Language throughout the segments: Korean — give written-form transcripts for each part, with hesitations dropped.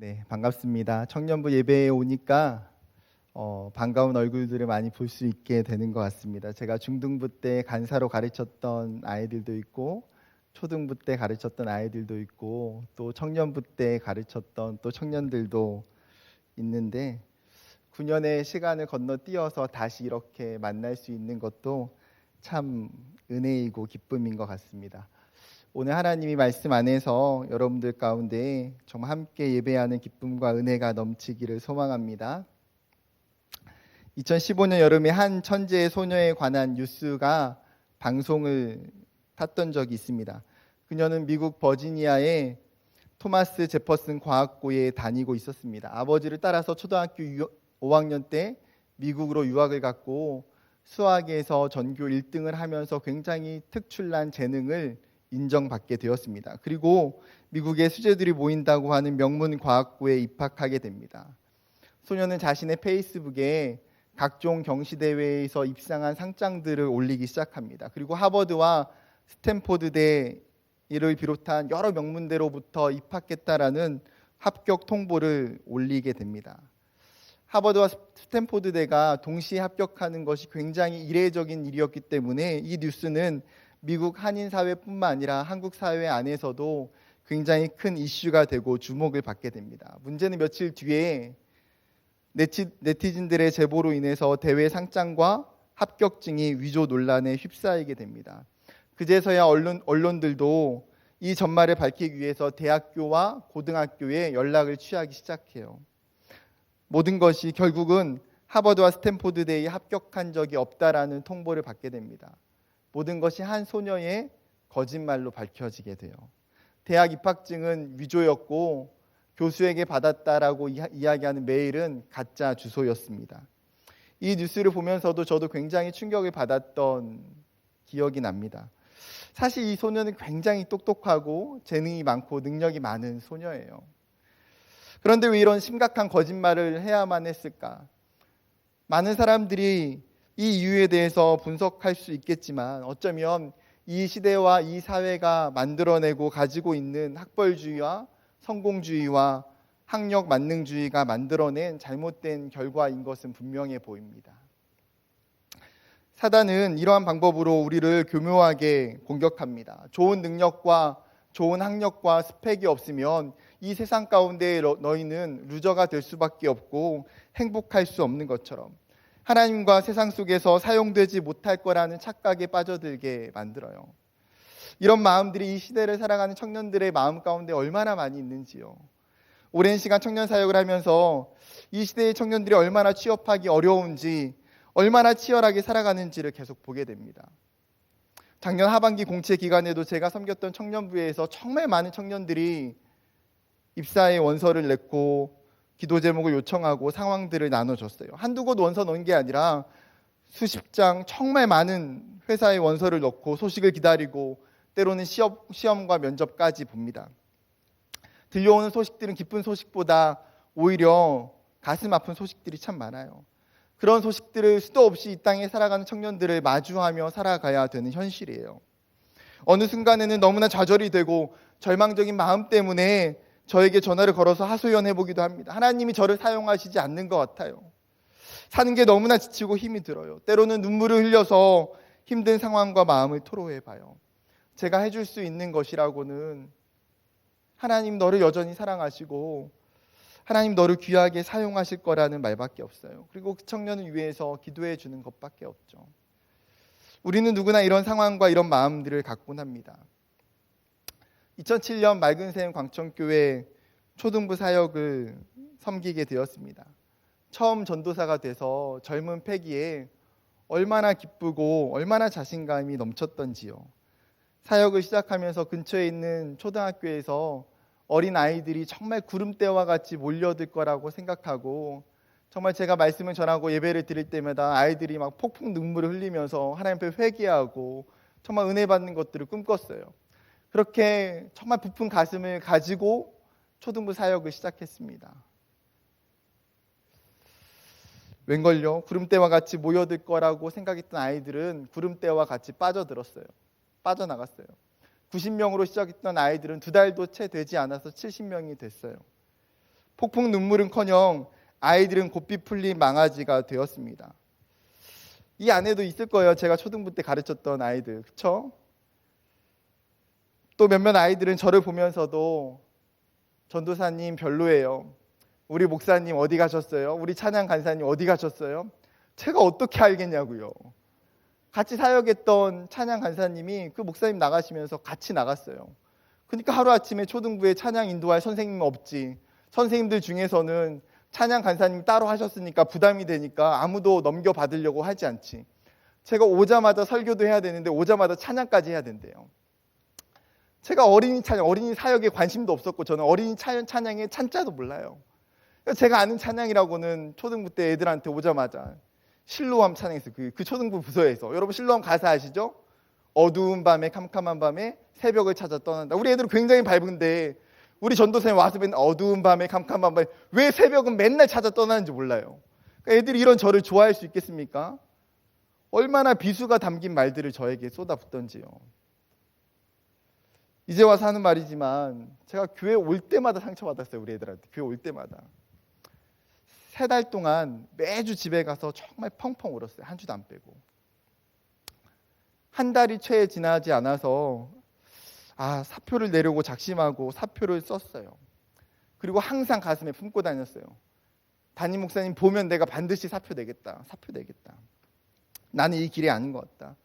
네, 반갑습니다. 청년부 예배에 오니까 반가운 얼굴들을 많이 볼 수 있게 되는 것 같습니다. 제가 중등부 때 간사로 가르쳤던 아이들도 있고, 초등부 때 가르쳤던 아이들도 있고, 또 청년부 때 가르쳤던 또 청년들도 있는데, 9년의 시간을 건너뛰어서 다시 이렇게 만날 수 있는 것도 참 은혜이고 기쁨인 것 같습니다. 오늘 하나님이 말씀 안에서 여러분들 가운데 정말 함께 예배하는 기쁨과 은혜가 넘치기를 소망합니다. 2015년 여름에 한 천재의 소녀에 관한 뉴스가 방송을 탔던 적이 있습니다. 그녀는 미국 버지니아의 토마스 제퍼슨 과학고에 다니고 있었습니다. 아버지를 따라서 초등학교 5학년 때 미국으로 유학을 갔고 수학에서 전교 1등을 하면서 굉장히 특출난 재능을 인정받게 되었습니다. 그리고 미국의 수재들이 모인다고 하는 명문 과학고에 입학하게 됩니다. 소녀는 자신의 페이스북에 각종 경시대회에서 입상한 상장들을 올리기 시작합니다. 그리고 하버드와 스탠포드대를 비롯한 여러 명문대로부터 입학했다라는 합격 통보를 올리게 됩니다. 하버드와 스탠포드대가 동시에 합격하는 것이 굉장히 이례적인 일이었기 때문에 이 뉴스는 미국 한인 사회뿐만 아니라 한국 사회 안에서도 굉장히 큰 이슈가 되고 주목을 받게 됩니다. 문제는 며칠 뒤에 네티즌들의 제보로 인해서 대회 상장과 합격증이 위조 논란에 휩싸이게 됩니다. 그제서야 언론들도 이 전말을 밝히기 위해서 대학교와 고등학교에 연락을 취하기 시작해요. 모든 것이 결국은 하버드와 스탠포드대에 합격한 적이 없다라는 통보를 받게 됩니다. 모든 것이 한 소녀의 거짓말로 밝혀지게 돼요. 대학 입학증은 위조였고 교수에게 받았다라고 이야기하는 메일은 가짜 주소였습니다. 이 뉴스를 보면서도 저도 굉장히 충격을 받았던 기억이 납니다. 사실 이 소녀는 굉장히 똑똑하고 재능이 많고 능력이 많은 소녀예요. 그런데 왜 이런 심각한 거짓말을 해야만 했을까? 많은 사람들이 이 이유에 대해서 분석할 수 있겠지만 어쩌면 이 시대와 이 사회가 만들어내고 가지고 있는 학벌주의와 성공주의와 학력 만능주의가 만들어낸 잘못된 결과인 것은 분명해 보입니다. 사단은 이러한 방법으로 우리를 교묘하게 공격합니다. 좋은 능력과 좋은 학력과 스펙이 없으면 이 세상 가운데 너희는 루저가 될 수밖에 없고 행복할 수 없는 것처럼 하나님과 세상 속에서 사용되지 못할 거라는 착각에 빠져들게 만들어요. 이런 마음들이 이 시대를 살아가는 청년들의 마음 가운데 얼마나 많이 있는지요. 오랜 시간 청년 사역을 하면서 이 시대의 청년들이 얼마나 취업하기 어려운지, 얼마나 치열하게 살아가는지를 계속 보게 됩니다. 작년 하반기 공채 기간에도 제가 섬겼던 청년부에서 정말 많은 청년들이 입사의 원서를 냈고 기도 제목을 요청하고 상황들을 나눠줬어요. 한두 곳 원서 넣은 게 아니라 수십 장 정말 많은 회사의 원서를 넣고 소식을 기다리고 때로는 시험과 면접까지 봅니다. 들려오는 소식들은 기쁜 소식보다 오히려 가슴 아픈 소식들이 참 많아요. 그런 소식들을 수도 없이 이 땅에 살아가는 청년들을 마주하며 살아가야 되는 현실이에요. 어느 순간에는 너무나 좌절이 되고 절망적인 마음 때문에 저에게 전화를 걸어서 하소연해보기도 합니다. 하나님이 저를 사용하시지 않는 것 같아요. 사는 게 너무나 지치고 힘이 들어요. 때로는 눈물을 흘려서 힘든 상황과 마음을 토로해봐요. 제가 해줄 수 있는 것이라고는 하나님 너를 여전히 사랑하시고 하나님 너를 귀하게 사용하실 거라는 말밖에 없어요. 그리고 그 청년을 위해서 기도해 주는 것밖에 없죠. 우리는 누구나 이런 상황과 이런 마음들을 갖곤 합니다. 2007년 맑은샘 광천교회 초등부 사역을 섬기게 되었습니다. 처음 전도사가 돼서 젊은 패기에 얼마나 기쁘고 얼마나 자신감이 넘쳤던지요. 사역을 시작하면서 근처에 있는 초등학교에서 어린 아이들이 정말 구름대와 같이 몰려들 거라고 생각하고 정말 제가 말씀을 전하고 예배를 드릴 때마다 아이들이 막 폭풍 눈물을 흘리면서 하나님 앞에 회개하고 정말 은혜 받는 것들을 꿈꿨어요. 그렇게 정말 부푼 가슴을 가지고 초등부 사역을 시작했습니다. 웬걸요? 구름대와 같이 모여들 거라고 생각했던 아이들은 구름대와 같이 빠져나갔어요. 90명으로 시작했던 아이들은 2달도 채 되지 않아서 70명이 됐어요. 폭풍 눈물은커녕 아이들은 고삐 풀린 망아지가 되었습니다. 이 안에도 있을 거예요. 제가 초등부 때 가르쳤던 아이들. 그렇죠? 또 몇몇 아이들은 저를 보면서도 전도사님 별로예요. 우리 목사님 어디 가셨어요? 우리 찬양 간사님 어디 가셨어요? 제가 어떻게 알겠냐고요. 같이 사역했던 찬양 간사님이 그 목사님 나가시면서 같이 나갔어요. 그러니까 하루아침에 초등부에 찬양 인도할 선생님 없지. 선생님들 중에서는 찬양 간사님 따로 하셨으니까 부담이 되니까 아무도 넘겨받으려고 하지 않지. 제가 오자마자 설교도 해야 되는데 오자마자 찬양까지 해야 된대요. 제가 어린이 찬양, 어린이 사역에 관심도 없었고 저는 어린이 찬양의 찬자도 몰라요. 제가 아는 찬양이라고는 초등부 때 애들한테 오자마자 실로암 찬양했어요. 그 초등부 부서에서. 여러분 실로암 가사 아시죠? 어두운 밤에 캄캄한 밤에 새벽을 찾아 떠난다. 우리 애들은 굉장히 밝은데 우리 전도사님 와서 맨날 어두운 밤에 캄캄한 밤에 왜 새벽은 맨날 찾아 떠나는지 몰라요. 그러니까 애들이 이런 저를 좋아할 수 있겠습니까? 얼마나 비수가 담긴 말들을 저에게 쏟아붓던지요. 이제 와서 하는 말이지만 제가 교회 올 때마다 상처받았어요. 우리 애들한테. 교회 올 때마다. 3달 동안 매주 집에 가서 정말 펑펑 울었어요. 한 주도 안 빼고. 한 달이 채 지나지 않아서 사표를 내려고 작심하고 사표를 썼어요. 그리고 항상 가슴에 품고 다녔어요. 담임 목사님 보면 내가 반드시 사표 내겠다. 사표 내겠다. 나는 이 길이 아닌 것 같다.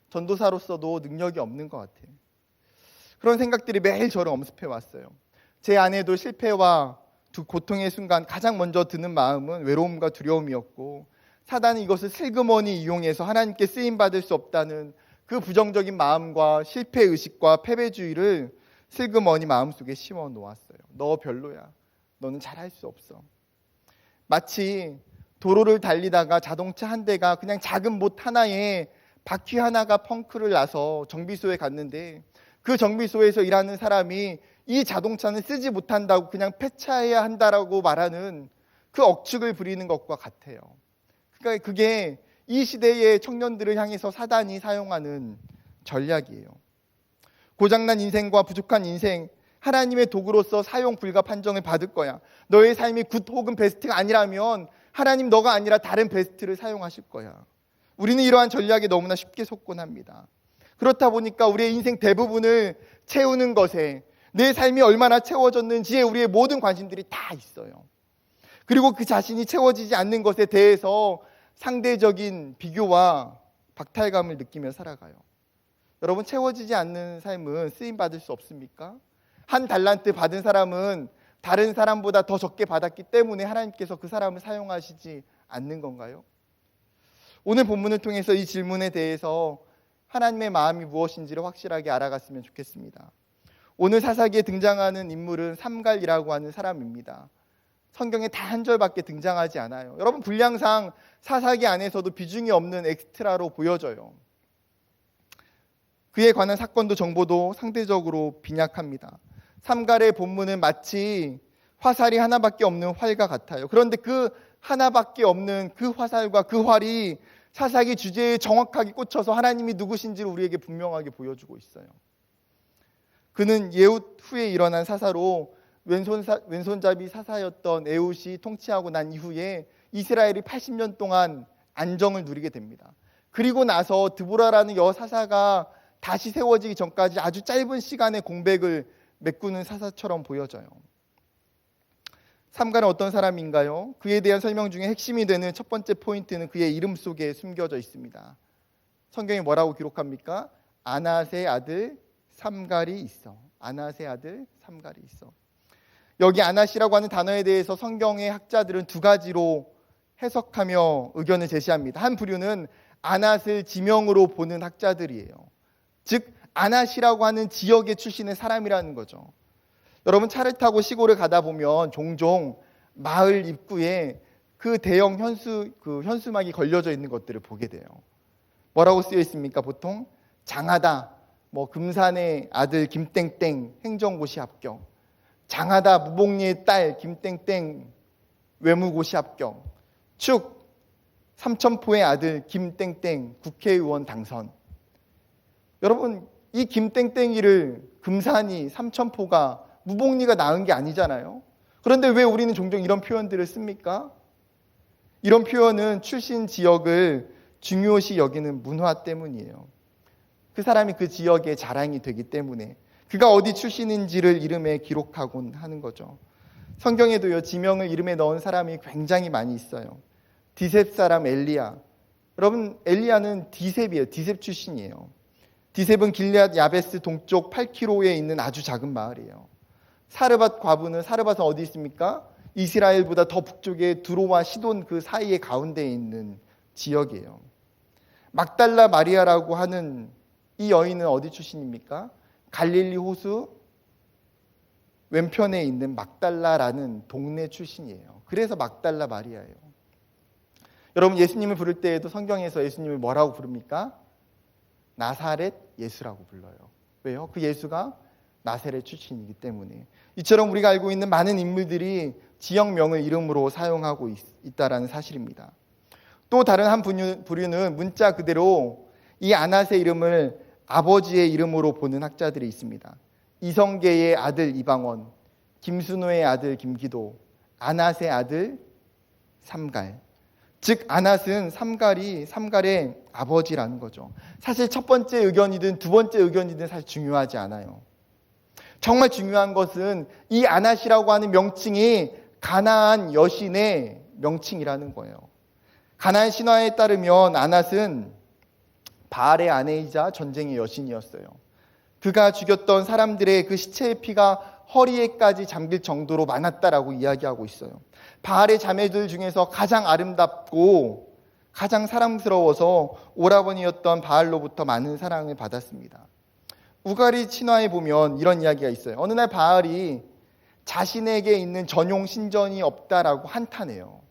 전도사로서도 능력이 없는 것 같아. 그런 생각들이 매일 저를 엄습해 왔어요. 제 안에도 실패와 고통의 순간 가장 먼저 드는 마음은 외로움과 두려움이었고 사단이 이것을 슬그머니 이용해서 하나님께 쓰임받을 수 없다는 그 부정적인 마음과 실패의식과 패배주의를 슬그머니 마음속에 심어 놓았어요. 너 별로야. 너는 잘할 수 없어. 마치 도로를 달리다가 자동차 한 대가 그냥 작은 못 하나에 바퀴 하나가 펑크를 나서 정비소에 갔는데 그 정비소에서 일하는 사람이 이 자동차는 쓰지 못한다고 그냥 폐차해야 한다라고 말하는 그 억측을 부리는 것과 같아요. 그러니까 그게 이 시대의 청년들을 향해서 사단이 사용하는 전략이에요. 고장난 인생과 부족한 인생, 하나님의 도구로서 사용 불가 판정을 받을 거야. 너의 삶이 굿 혹은 베스트가 아니라면 하나님 너가 아니라 다른 베스트를 사용하실 거야. 우리는 이러한 전략에 너무나 쉽게 속곤 합니다. 그렇다 보니까 우리의 인생 대부분을 채우는 것에 내 삶이 얼마나 채워졌는지에 우리의 모든 관심들이 다 있어요. 그리고 그 자신이 채워지지 않는 것에 대해서 상대적인 비교와 박탈감을 느끼며 살아가요. 여러분 채워지지 않는 삶은 쓰임받을 수 없습니까? 한 달란트 받은 사람은 다른 사람보다 더 적게 받았기 때문에 하나님께서 그 사람을 사용하시지 않는 건가요? 오늘 본문을 통해서 이 질문에 대해서 하나님의 마음이 무엇인지를 확실하게 알아갔으면 좋겠습니다. 오늘 사사기에 등장하는 인물은 삼갈이라고 하는 사람입니다. 성경에 다 한 절밖에 등장하지 않아요. 여러분 분량상 사사기 안에서도 비중이 없는 엑스트라로 보여져요. 그에 관한 사건도 정보도 상대적으로 빈약합니다. 삼갈의 본문은 마치 화살이 하나밖에 없는 활과 같아요. 그런데 그 하나밖에 없는 그 화살과 그 활이 사사기 주제에 정확하게 꽂혀서 하나님이 누구신지를 우리에게 분명하게 보여주고 있어요. 그는 예훗 후에 일어난 사사로 왼손잡이 사사였던 에훗이 통치하고 난 이후에 이스라엘이 80년 동안 안정을 누리게 됩니다. 그리고 나서 드보라라는 여사사가 다시 세워지기 전까지 아주 짧은 시간의 공백을 메꾸는 사사처럼 보여져요. 삼갈은 어떤 사람인가요? 그에 대한 설명 중에 핵심이 되는 첫 번째 포인트는 그의 이름 속에 숨겨져 있습니다. 성경이 뭐라고 기록합니까? 아낫의 아들 삼갈이 있어. 아낫의 아들 삼갈이 있어. 여기 아낫이라고 하는 단어에 대해서 성경의 학자들은 두 가지로 해석하며 의견을 제시합니다. 한 부류는 아낫을 지명으로 보는 학자들이에요. 즉 아낫이라고 하는 지역의 출신의 사람이라는 거죠. 여러분 차를 타고 시골을 가다 보면 종종 마을 입구에 그 대형 현수막이 걸려져 있는 것들을 보게 돼요. 뭐라고 쓰여 있습니까? 보통 장하다, 금산의 아들 김땡땡 행정고시 합격, 장하다 무복리의 딸 김땡땡 외무고시 합격, 축 삼천포의 아들 김땡땡 국회의원 당선. 여러분 이 김땡땡이를 금산이 삼천포가 무복리가 낳은 게 아니잖아요. 그런데 왜 우리는 종종 이런 표현들을 씁니까? 이런 표현은 출신 지역을 중요시 여기는 문화 때문이에요. 그 사람이 그 지역의 자랑이 되기 때문에 그가 어디 출신인지를 이름에 기록하곤 하는 거죠. 성경에도요, 지명을 이름에 넣은 사람이 굉장히 많이 있어요. 디셉 사람 엘리야. 여러분, 엘리야는 디셉이에요. 디셉 출신이에요. 디셉은 길앗 야베스 동쪽 8km에 있는 아주 작은 마을이에요. 사르밧 과부는, 사르밧은 어디 있습니까? 이스라엘보다 더 북쪽에 두로와 시돈 그 사이의 가운데에 있는 지역이에요. 막달라 마리아라고 하는 이 여인은 어디 출신입니까? 갈릴리 호수 왼편에 있는 막달라라는 동네 출신이에요. 그래서 막달라 마리아예요. 여러분, 예수님을 부를 때에도 성경에서 예수님을 뭐라고 부릅니까? 나사렛 예수라고 불러요. 왜요? 그 예수가 나사렛 출신이기 때문에. 이처럼 우리가 알고 있는 많은 인물들이 지역명을 이름으로 사용하고 있다는 사실입니다. 또 다른 한 부류는 문자 그대로 이 아낫의 이름을 아버지의 이름으로 보는 학자들이 있습니다. 이성계의 아들 이방원, 김순호의 아들 김기도, 아낫의 아들 삼갈. 즉 아낫은 삼갈의 아버지라는 거죠. 사실 첫 번째 의견이든 두 번째 의견이든 사실 중요하지 않아요. 정말 중요한 것은 이 아낫이라고 하는 명칭이 가나안 여신의 명칭이라는 거예요. 가나안 신화에 따르면 아낫은 바알의 아내이자 전쟁의 여신이었어요. 그가 죽였던 사람들의 그 시체의 피가 허리에까지 잠길 정도로 많았다라고 이야기하고 있어요. 바알의 자매들 중에서 가장 아름답고 가장 사랑스러워서 오라버니였던 바알로부터 많은 사랑을 받았습니다. 우가리 신화에 보면 이런 이야기가 있어요. 어느 날 바알이 자신에게 있는 전용 신전이 없다라고 한탄해요.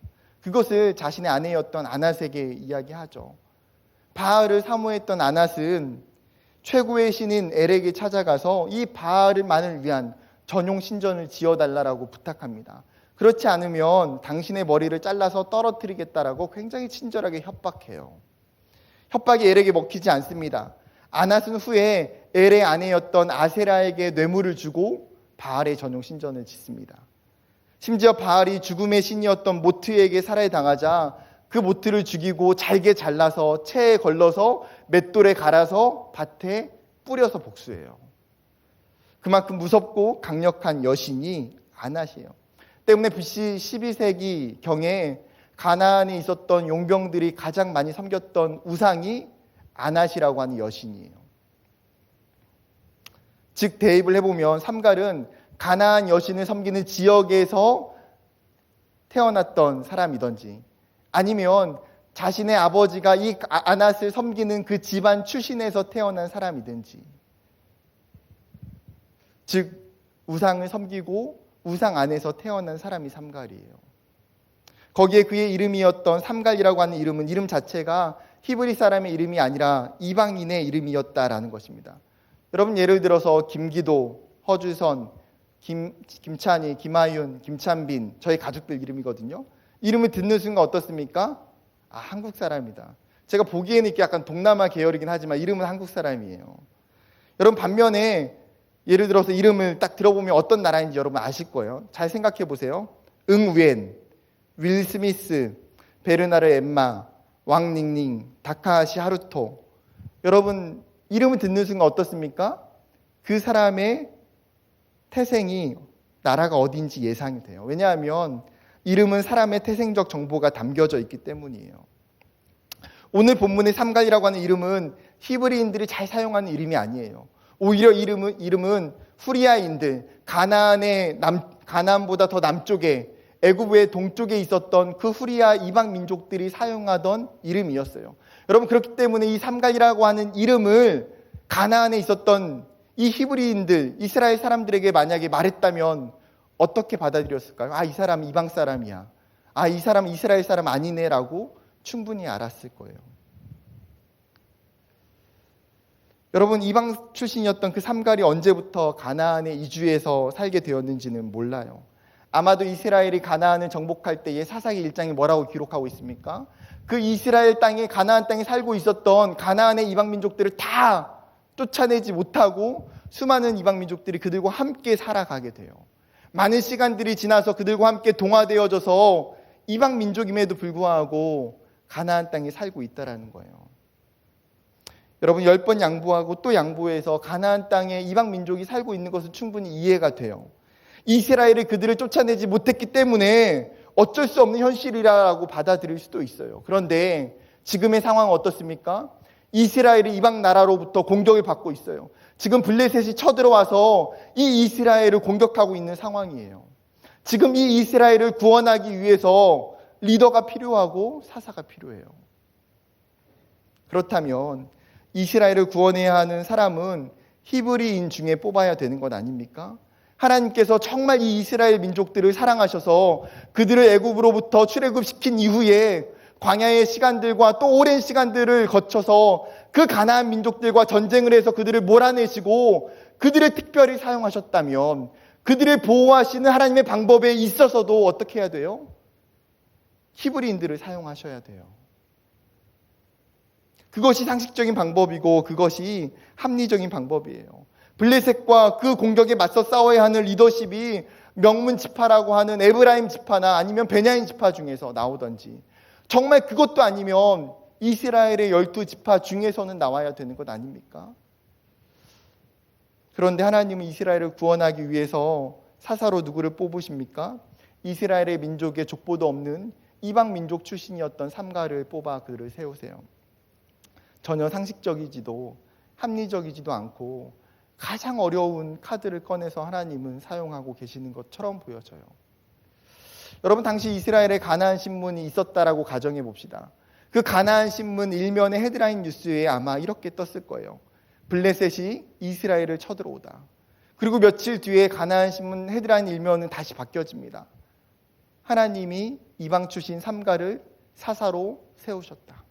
그것을 자신의 아내였던 아낫에게 이야기하죠. 바알을 사모했던 아낫은 최고의 신인 엘에게 찾아가서 이 바알만을 위한 전용 신전을 지어달라고 부탁합니다. 그렇지 않으면 당신의 머리를 잘라서 떨어뜨리겠다라고 굉장히 친절하게 협박해요. 협박이 엘에게 먹히지 않습니다. 아낫은 후에 엘의 아내였던 아세라에게 뇌물을 주고 바알의 전용 신전을 짓습니다. 심지어 바알이 죽음의 신이었던 모트에게 살해당하자 그 모트를 죽이고 잘게 잘라서 채에 걸러서 맷돌에 갈아서 밭에 뿌려서 복수해요. 그만큼 무섭고 강력한 여신이 아낫이에요. 때문에 BC 12세기경에 가나안에 있었던 용병들이 가장 많이 섬겼던 우상이 아낫이라고 하는 여신이에요. 즉 대입을 해보면 삼갈은 가나안 여신을 섬기는 지역에서 태어났던 사람이든지 아니면 자신의 아버지가 이 아낫을 섬기는 그 집안 출신에서 태어난 사람이든지, 즉 우상을 섬기고 우상 안에서 태어난 사람이 삼갈이에요. 거기에 그의 이름이었던 삼갈이라고 하는 이름은 이름 자체가 히브리 사람의 이름이 아니라 이방인의 이름이었다라는 것입니다. 여러분, 예를 들어서 김기도, 허주선, 김찬희, 김하윤, 김찬빈, 저희 가족들 이름이거든요. 이름을 듣는 순간 어떻습니까? 아, 한국 사람이다. 제가 보기에는 이렇게 약간 동남아 계열이긴 하지만 이름은 한국 사람이에요. 여러분, 반면에 예를 들어서 이름을 딱 들어보면 어떤 나라인지 여러분 아실 거예요. 잘 생각해 보세요. 응웬, 윌 스미스, 베르나르 엠마, 왕닝닝, 다카하시 하루토. 여러분, 이름을 듣는 순간 어떻습니까? 그 사람의 태생이 나라가 어딘지 예상이 돼요. 왜냐하면 이름은 사람의 태생적 정보가 담겨져 있기 때문이에요. 오늘 본문의 삼갈이라고 하는 이름은 히브리인들이 잘 사용하는 이름이 아니에요. 오히려 이름은 후리아인들, 가나안보다 더 남쪽에 애굽의 동쪽에 있었던 그 후리아 이방 민족들이 사용하던 이름이었어요. 여러분, 그렇기 때문에 이 삼갈이라고 하는 이름을 가나안에 있었던 이 히브리인들, 이스라엘 사람들에게 만약에 말했다면 어떻게 받아들였을까요? 아, 이 사람 이방 사람이야. 아, 이 사람 이스라엘 사람 아니네라고 충분히 알았을 거예요. 여러분, 이방 출신이었던 그 삼갈이 언제부터 가나안에 이주해서 살게 되었는지는 몰라요. 아마도 이스라엘이 가나안을 정복할 때의 사사기 1장이 뭐라고 기록하고 있습니까? 그 이스라엘 땅에, 가나안 땅에 살고 있었던 가나안의 이방 민족들을 다 쫓아내지 못하고 수많은 이방 민족들이 그들과 함께 살아가게 돼요. 많은 시간들이 지나서 그들과 함께 동화되어져서 이방 민족임에도 불구하고 가나안 땅에 살고 있다라는 거예요. 여러분 10번 양보하고 또 양보해서 가나안 땅에 이방 민족이 살고 있는 것은 충분히 이해가 돼요. 이스라엘이 그들을 쫓아내지 못했기 때문에 어쩔 수 없는 현실이라고 받아들일 수도 있어요. 그런데 지금의 상황은 어떻습니까? 이스라엘이 이방 나라로부터 공격을 받고 있어요. 지금 블레셋이 쳐들어와서 이 이스라엘을 공격하고 있는 상황이에요. 지금 이 이스라엘을 구원하기 위해서 리더가 필요하고 사사가 필요해요. 그렇다면 이스라엘을 구원해야 하는 사람은 히브리인 중에 뽑아야 되는 것 아닙니까? 하나님께서 정말 이 이스라엘 민족들을 사랑하셔서 그들을 애굽으로부터 출애굽시킨 이후에 광야의 시간들과 또 오랜 시간들을 거쳐서 그 가나안 민족들과 전쟁을 해서 그들을 몰아내시고 그들을 특별히 사용하셨다면 그들을 보호하시는 하나님의 방법에 있어서도 어떻게 해야 돼요? 히브리인들을 사용하셔야 돼요. 그것이 상식적인 방법이고 그것이 합리적인 방법이에요. 블레셋과 그 공격에 맞서 싸워야 하는 리더십이 명문 지파라고 하는 에브라임 지파나 아니면 베냐민 지파 중에서 나오든지 정말 그것도 아니면 이스라엘의 12지파 중에서는 나와야 되는 것 아닙니까? 그런데 하나님은 이스라엘을 구원하기 위해서 사사로 누구를 뽑으십니까? 이스라엘의 민족의 족보도 없는 이방 민족 출신이었던 삼가를 뽑아 그를 세우세요. 전혀 상식적이지도 합리적이지도 않고 가장 어려운 카드를 꺼내서 하나님은 사용하고 계시는 것처럼 보여져요. 여러분 당시 이스라엘에 가나안 신문이 있었다라고 가정해 봅시다. 그 가나안 신문 일면의 헤드라인 뉴스에 아마 이렇게 떴을 거예요. 블레셋이 이스라엘을 쳐들어오다. 그리고 며칠 뒤에 가나안 신문 헤드라인 일면은 다시 바뀌어집니다. 하나님이 이방 출신 삼가를 사사로 세우셨다.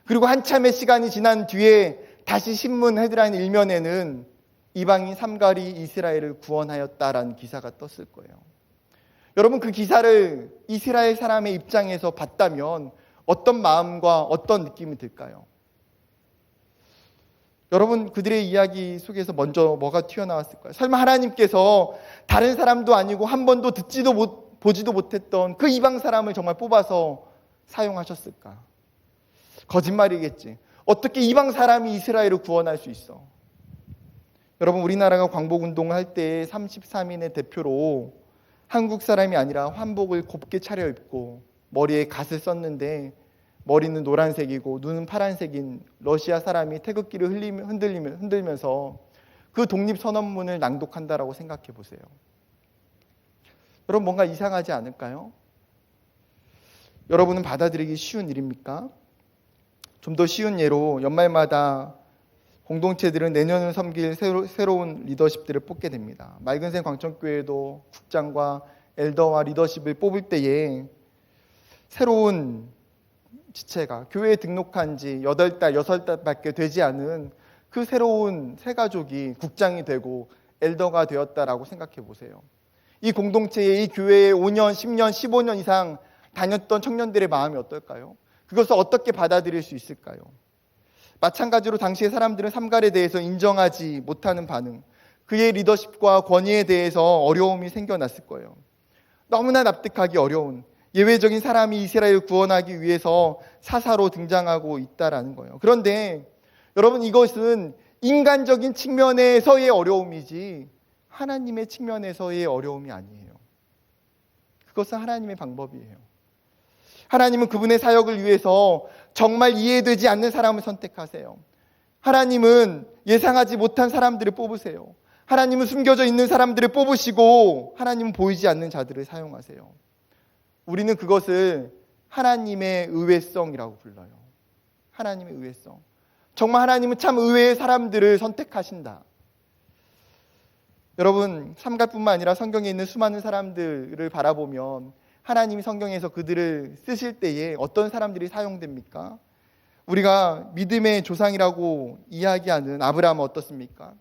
그리고 한참의 시간이 지난 뒤에 다시 신문 헤드라인 일면에는 이방인 삼갈이 이스라엘을 구원하였다라는 기사가 떴을 거예요. 여러분 그 기사를 이스라엘 사람의 입장에서 봤다면 어떤 마음과 어떤 느낌이 들까요? 여러분 그들의 이야기 속에서 먼저 뭐가 튀어나왔을까요? 설마 하나님께서 다른 사람도 아니고 한 번도 보지도 못했던 그 이방 사람을 정말 뽑아서 사용하셨을까? 거짓말이겠지. 어떻게 이방 사람이 이스라엘을 구원할 수 있어? 여러분 우리나라가 광복운동을 할 때 33인의 대표로 한국 사람이 아니라 환복을 곱게 차려입고 머리에 갓을 썼는데 머리는 노란색이고 눈은 파란색인 러시아 사람이 태극기를 흔들면서 그 독립선언문을 낭독한다라고 생각해 보세요. 여러분 뭔가 이상하지 않을까요? 여러분은 받아들이기 쉬운 일입니까? 좀 더 쉬운 예로 연말마다 공동체들은 내년을 섬길 새로운 리더십들을 뽑게 됩니다. 맑은생 광천교회도 국장과 엘더와 리더십을 뽑을 때에 새로운 지체가 교회에 등록한 지 8달, 6달밖에 되지 않은 그 새로운 새 가족이 국장이 되고 엘더가 되었다라고 생각해 보세요. 이 공동체에 이 교회에 5년, 10년, 15년 이상 다녔던 청년들의 마음이 어떨까요? 그것을 어떻게 받아들일 수 있을까요? 마찬가지로 당시의 사람들은 삼갈에 대해서 인정하지 못하는 반응, 그의 리더십과 권위에 대해서 어려움이 생겨났을 거예요. 너무나 납득하기 어려운 예외적인 사람이 이스라엘을 구원하기 위해서 사사로 등장하고 있다라는 거예요. 그런데 여러분 이것은 인간적인 측면에서의 어려움이지 하나님의 측면에서의 어려움이 아니에요. 그것은 하나님의 방법이에요. 하나님은 그분의 사역을 위해서 정말 이해되지 않는 사람을 선택하세요. 하나님은 예상하지 못한 사람들을 뽑으세요. 하나님은 숨겨져 있는 사람들을 뽑으시고 하나님은 보이지 않는 자들을 사용하세요. 우리는 그것을 하나님의 의외성이라고 불러요. 하나님의 의외성. 정말 하나님은 참 의외의 사람들을 선택하신다. 여러분 삼갈뿐만 아니라 성경에 있는 수많은 사람들을 바라보면 하나님이 성경에서 그들을 쓰실 때에 어떤 사람들이 사용됩니까? 우리가 믿음의 조상이라고 이야기하는 아브라함은 어떻습니까?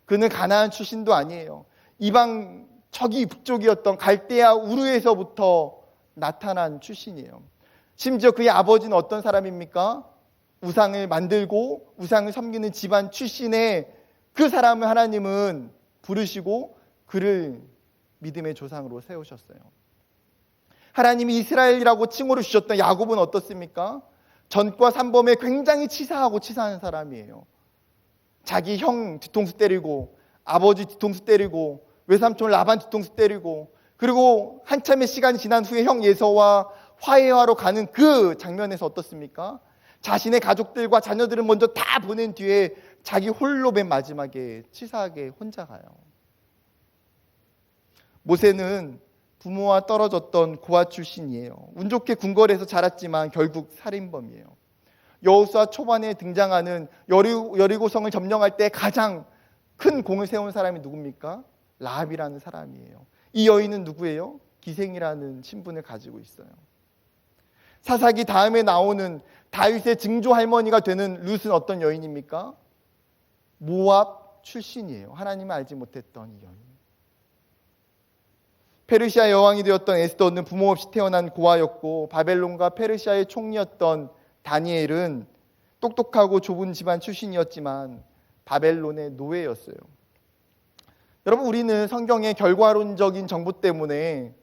그는 가나안 출신도 아니에요. 이방 저기 북쪽이었던 갈대아 우르에서부터 나타난 출신이에요. 심지어 그의 아버지는 어떤 사람입니까? 우상을 만들고 우상을 섬기는 집안 출신의 그 사람을 하나님은 부르시고 그를 믿음의 조상으로 세우셨어요. 하나님이 이스라엘이라고 칭호를 주셨던 야곱은 어떻습니까? 전과 삼범에 굉장히 치사하고 치사한 사람이에요. 자기 형 뒤통수 때리고 아버지 뒤통수 때리고 외삼촌 라반 뒤통수 때리고, 그리고 한참의 시간이 지난 후에 형 예서와 화해하러 가는 그 장면에서 어떻습니까? 자신의 가족들과 자녀들을 먼저 다 보낸 뒤에 자기 홀로 맨 마지막에 치사하게 혼자 가요. 모세는 부모와 떨어졌던 고아 출신이에요. 운 좋게 궁궐에서 자랐지만 결국 살인범이에요. 여호수아 초반에 등장하는 여리고성을 점령할 때 가장 큰 공을 세운 사람이 누굽니까? 라합이라는 사람이에요. 이 여인은 누구예요? 기생이라는 신분을 가지고 있어요. 사사기 다음에 나오는 다윗의 증조 할머니가 되는 룻은 어떤 여인입니까? 모압 출신이에요. 하나님을 알지 못했던 이 여인. 페르시아 여왕이 되었던 에스더는 부모 없이 태어난 고아였고, 바벨론과 페르시아의 총리였던 다니엘은 똑똑하고 좁은 집안 출신이었지만 바벨론의 노예였어요. 여러분, 우리는 성경의 결과론적인 정보 때문에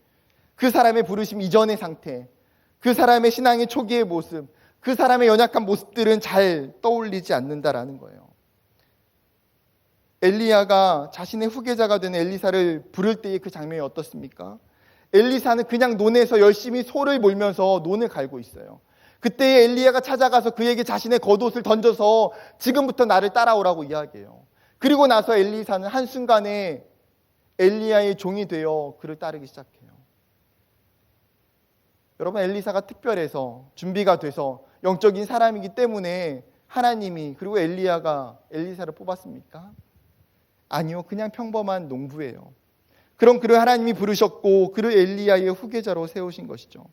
그 사람의 부르심 이전의 상태, 그 사람의 신앙의 초기의 모습, 그 사람의 연약한 모습들은 잘 떠올리지 않는다라는 거예요. 엘리야가 자신의 후계자가 되는 엘리사를 부를 때의 그 장면이 어떻습니까? 엘리사는 그냥 논에서 열심히 소를 몰면서 논을 갈고 있어요. 그때 엘리야가 찾아가서 그에게 자신의 겉옷을 던져서 지금부터 나를 따라오라고 이야기해요. 그리고 나서 엘리사는 한순간에 엘리야의 종이 되어 그를 따르기 시작해요. 여러분, 엘리사가 특별해서 준비가 돼서 영적인 사람이기 때문에 하나님이, 그리고 엘리야가 엘리사를 뽑았습니까? 아니요, 그냥 평범한 농부예요. 그럼 그를 하나님이 부르셨고 그를 엘리야의 후계자로 세우신 것이죠.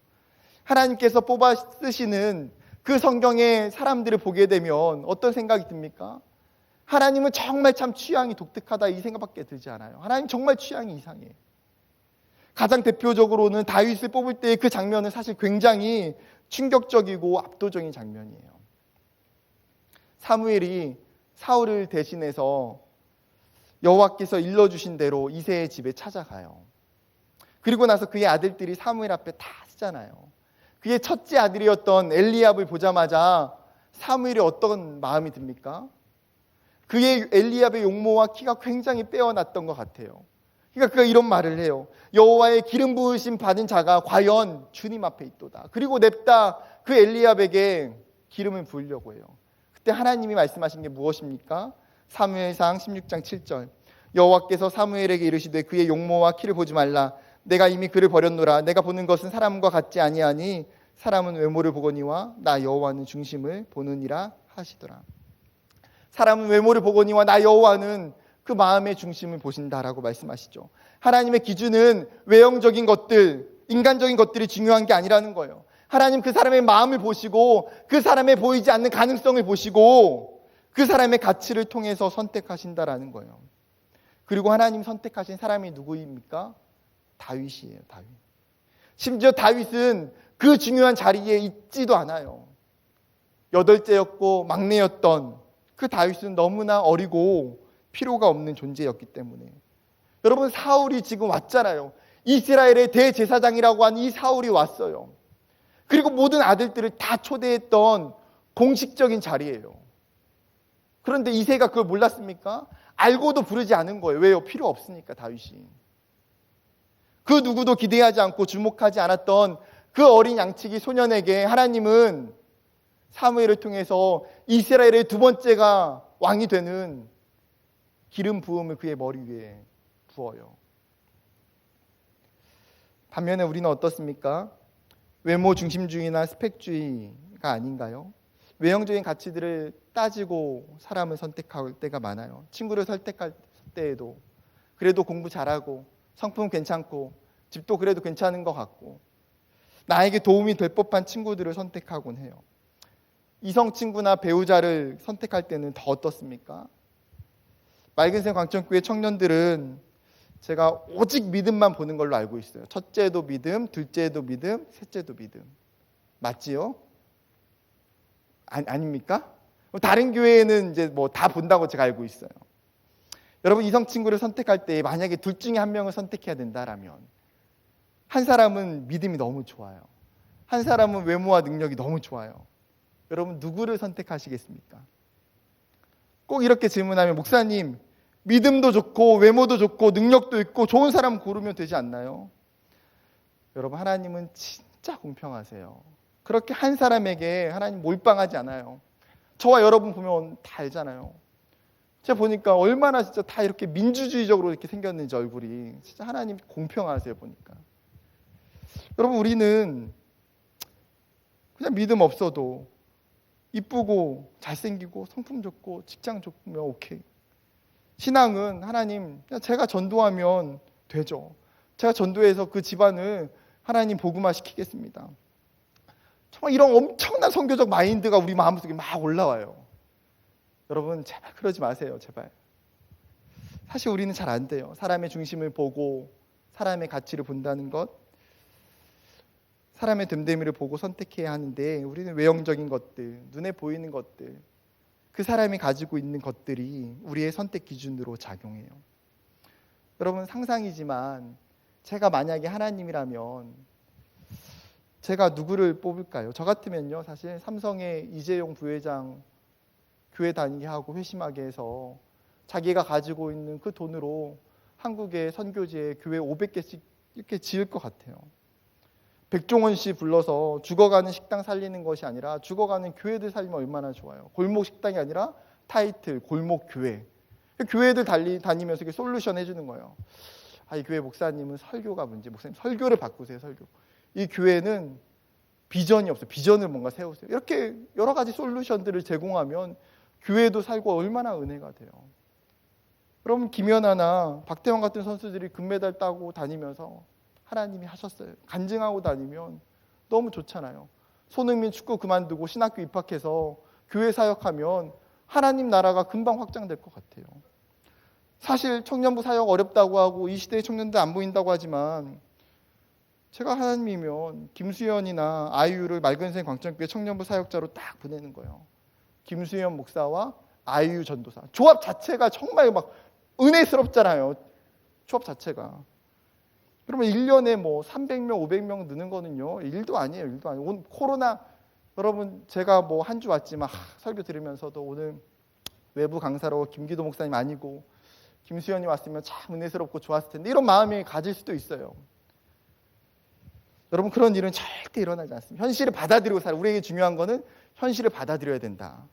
하나님께서 뽑아 쓰시는 그 성경의 사람들을 보게 되면 어떤 생각이 듭니까? 하나님은 정말 참 취향이 독특하다, 이 생각밖에 들지 않아요. 하나님 정말 취향이 이상해. 가장 대표적으로는 다윗을 뽑을 때의 그 장면은 사실 굉장히 충격적이고 압도적인 장면이에요. 사무엘이 사울을 대신해서 여호와께서 일러주신 대로 이새의 집에 찾아가요. 그리고 나서 그의 아들들이 사무엘 앞에 다 쓰잖아요. 그의 첫째 아들이었던 엘리압을 보자마자 사무엘이 어떤 마음이 듭니까? 그의 엘리압의 용모와 키가 굉장히 빼어났던 것 같아요. 그러니까 그가 이런 말을 해요. 여호와의 기름 부으심 받은 자가 과연 주님 앞에 있도다. 그리고 냅다 그 엘리압에게 기름을 부으려고 해요. 그때 하나님이 말씀하신 게 무엇입니까? 사무엘상 16장 7절. 여호와께서 사무엘에게 이르시되 그의 용모와 키를 보지 말라. 내가 이미 그를 버렸노라. 내가 보는 것은 사람과 같지 아니하니 사람은 외모를 보거니와 나 여호와는 중심을 보느니라 하시더라. 사람은 외모를 보거니와 나 여호와는 그 마음의 중심을 보신다라고 말씀하시죠. 하나님의 기준은 외형적인 것들, 인간적인 것들이 중요한 게 아니라는 거예요. 하나님 그 사람의 마음을 보시고 그 사람의 보이지 않는 가능성을 보시고 그 사람의 가치를 통해서 선택하신다라는 거예요. 그리고 하나님 선택하신 사람이 누구입니까? 다윗이에요. 다윗. 심지어 다윗은 그 중요한 자리에 있지도 않아요. 8째였고 막내였던 그 다윗은 너무나 어리고 필요가 없는 존재였기 때문에. 여러분, 사울이 지금 왔잖아요. 이스라엘의 대제사장이라고 한 이 사울이 왔어요. 그리고 모든 아들들을 다 초대했던 공식적인 자리예요. 그런데 이새가 그걸 몰랐습니까? 알고도 부르지 않은 거예요. 왜요? 필요 없으니까. 다윗이. 그 누구도 기대하지 않고 주목하지 않았던 그 어린 양치기 소년에게 하나님은 사무엘을 통해서 이스라엘의 두 번째가 왕이 되는 기름 부음을 그의 머리 위에 부어요. 반면에 우리는 어떻습니까? 외모 중심주의나 스펙주의가 아닌가요? 외형적인 가치들을 따지고 사람을 선택할 때가 많아요. 친구를 선택할 때에도 그래도 공부 잘하고 성품 괜찮고 집도 그래도 괜찮은 것 같고 나에게 도움이 될 법한 친구들을 선택하곤 해요. 이성 친구나 배우자를 선택할 때는 더 어떻습니까? 맑은새 광천교회 청년들은 제가 오직 믿음만 보는 걸로 알고 있어요. 첫째도 믿음, 둘째도 믿음, 셋째도 믿음. 맞지요? 아닙니까? 다른 교회는 이제 뭐 다 본다고 제가 알고 있어요. 여러분, 이성 친구를 선택할 때 만약에 둘 중에 한 명을 선택해야 된다라면 한 사람은 믿음이 너무 좋아요. 한 사람은 외모와 능력이 너무 좋아요. 여러분, 누구를 선택하시겠습니까? 꼭 이렇게 질문하면, 목사님, 믿음도 좋고 외모도 좋고 능력도 있고 좋은 사람 고르면 되지 않나요? 여러분, 하나님은 진짜 공평하세요. 그렇게 한 사람에게 하나님 몰빵하지 않아요. 저와 여러분 보면 다 알잖아요. 제가 보니까 얼마나 진짜 다 이렇게 민주주의적으로 이렇게 생겼는지 얼굴이. 진짜 하나님 공평하세요, 보니까. 여러분, 우리는 그냥 믿음 없어도 이쁘고 잘생기고 성품 좋고 직장 좋으면 오케이. 신앙은 하나님, 그냥 제가 전도하면 되죠. 제가 전도해서 그 집안을 하나님 복음화 시키겠습니다. 정말 이런 엄청난 선교적 마인드가 우리 마음속에 막 올라와요. 여러분, 제발 그러지 마세요. 제발. 사실 우리는 잘 안 돼요. 사람의 중심을 보고 사람의 가치를 본다는 것, 사람의 됨됨이를 보고 선택해야 하는데, 우리는 외형적인 것들, 눈에 보이는 것들, 그 사람이 가지고 있는 것들이 우리의 선택 기준으로 작용해요. 여러분, 상상이지만 제가 만약에 하나님이라면 제가 누구를 뽑을까요? 저 같으면요, 사실 삼성의 이재용 부회장 교회 다니게 하고 회심하게 해서 자기가 가지고 있는 그 돈으로 한국의 선교지에 교회 500개씩 이렇게 지을 것 같아요. 백종원 씨 불러서 죽어가는 식당 살리는 것이 아니라 죽어가는 교회들 살리면 얼마나 좋아요. 골목 식당이 아니라 타이틀 골목 교회. 교회들 다니면서 이렇게 솔루션 해주는 거예요. 이 교회 목사님은 설교가 문제. 목사님 설교를 바꾸세요. 설교. 이 교회는 비전이 없어요. 비전을 뭔가 세우세요. 이렇게 여러 가지 솔루션들을 제공하면 교회도 살고 얼마나 은혜가 돼요. 그럼 김연아나 박태환 같은 선수들이 금메달 따고 다니면서 하나님이 하셨어요. 간증하고 다니면 너무 좋잖아요. 손흥민 축구 그만두고 신학교 입학해서 교회 사역하면 하나님 나라가 금방 확장될 것 같아요. 사실 청년부 사역 어렵다고 하고 이 시대의 청년들 안 보인다고 하지만, 제가 하나님이면 김수현이나 아이유를 맑은생 광천교회 청년부 사역자로 딱 보내는 거예요. 김수현 목사와 아이유 전도사. 조합 자체가 정말 막 은혜스럽잖아요. 조합 자체가. 그러면 1년에 뭐 300명, 500명 느는 거는요, 일도 아니에요. 일도 아니에요. 오늘 코로나, 여러분, 제가 뭐 한 주 왔지만 설교 들으면서도 오늘 외부 강사로 김기도 목사님 아니고 김수현이 왔으면 참 은혜스럽고 좋았을 텐데, 이런 마음이 가질 수도 있어요. 여러분, 그런 일은 절대 일어나지 않습니다. 현실을 받아들이고 살아요. 우리에게 중요한 거는 현실을 받아들여야 된다.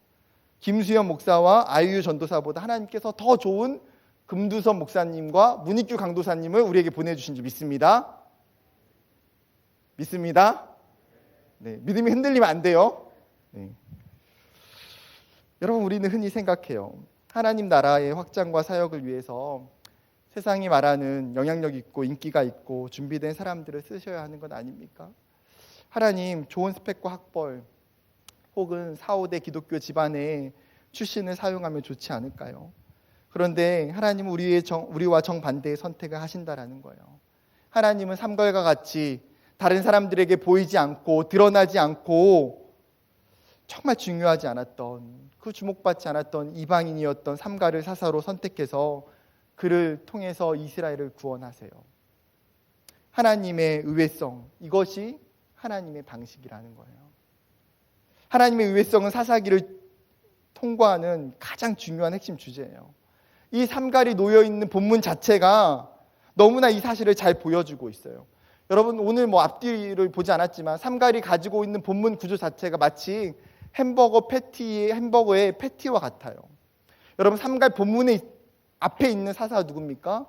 김수현 목사와 아이유 전도사보다 하나님께서 더 좋은 금두선 목사님과 문익규 강도사님을 우리에게 보내주신 줄 믿습니다. 믿습니다. 네, 믿음이 흔들리면 안 돼요. 네. 여러분, 우리는 흔히 생각해요. 하나님 나라의 확장과 사역을 위해서 세상이 말하는 영향력 있고 인기가 있고 준비된 사람들을 쓰셔야 하는 건 아닙니까? 하나님 좋은 스펙과 학벌 혹은 4, 5대 기독교 집안의 출신을 사용하면 좋지 않을까요? 그런데 하나님은 우리와 정반대의 선택을 하신다라는 거예요. 하나님은 삼갈과 같이 다른 사람들에게 보이지 않고 드러나지 않고 정말 중요하지 않았던, 그 주목받지 않았던 이방인이었던 삼갈을 사사로 선택해서 그를 통해서 이스라엘을 구원하세요. 하나님의 의외성, 이것이 하나님의 방식이라는 거예요. 하나님의 의외성은 사사기를 통과하는 가장 중요한 핵심 주제예요. 이 삼갈이 놓여있는 본문 자체가 너무나 이 사실을 잘 보여주고 있어요. 여러분, 오늘 뭐 앞뒤를 보지 않았지만 삼갈이 가지고 있는 본문 구조 자체가 마치 햄버거의 패티와 같아요. 여러분, 삼갈 본문의 앞에 있는 사사가 누굽니까?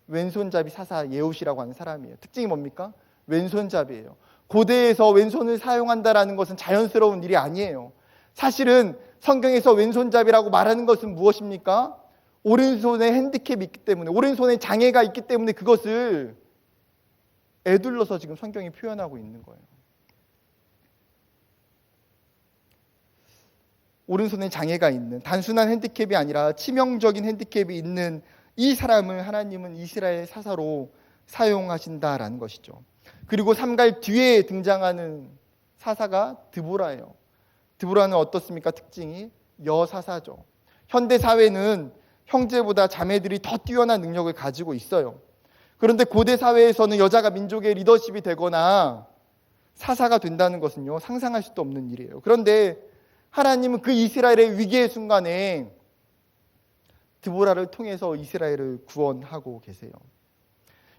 왼손잡이 사사 예후시라고 하는 사람이에요. 특징이 뭡니까? 왼손잡이에요. 고대에서 왼손을 사용한다라는 것은 자연스러운 일이 아니에요. 사실은 성경에서 왼손잡이라고 말하는 것은 무엇입니까? 오른손에 핸디캡이 있기 때문에, 오른손에 장애가 있기 때문에 그것을 에둘러서 지금 성경이 표현하고 있는 거예요. 오른손에 장애가 있는, 단순한 핸디캡이 아니라 치명적인 핸디캡이 있는 이 사람을 하나님은 이스라엘 사사로 사용하신다라는 것이죠. 그리고 삼갈 뒤에 등장하는 사사가 드보라예요. 드보라는 어떻습니까? 특징이 여사사죠. 현대 사회는 형제보다 자매들이 더 뛰어난 능력을 가지고 있어요. 그런데 고대 사회에서는 여자가 민족의 리더십이 되거나 사사가 된다는 것은요, 상상할 수도 없는 일이에요. 그런데 하나님은 그 이스라엘의 위기의 순간에 드보라를 통해서 이스라엘을 구원하고 계세요.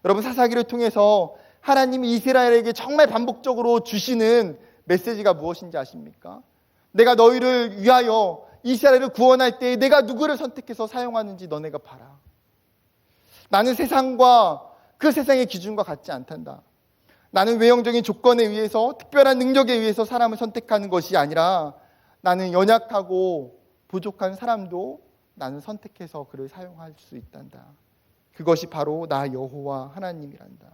여러분, 사사기를 통해서 하나님이 이스라엘에게 정말 반복적으로 주시는 메시지가 무엇인지 아십니까? 내가 너희를 위하여 이스라엘을 구원할 때 내가 누구를 선택해서 사용하는지 너네가 봐라. 나는 세상과 그 세상의 기준과 같지 않단다. 나는 외형적인 조건에 의해서, 특별한 능력에 의해서 사람을 선택하는 것이 아니라 나는 연약하고 부족한 사람도 나는 선택해서 그를 사용할 수 있단다. 그것이 바로 나 여호와 하나님이란다.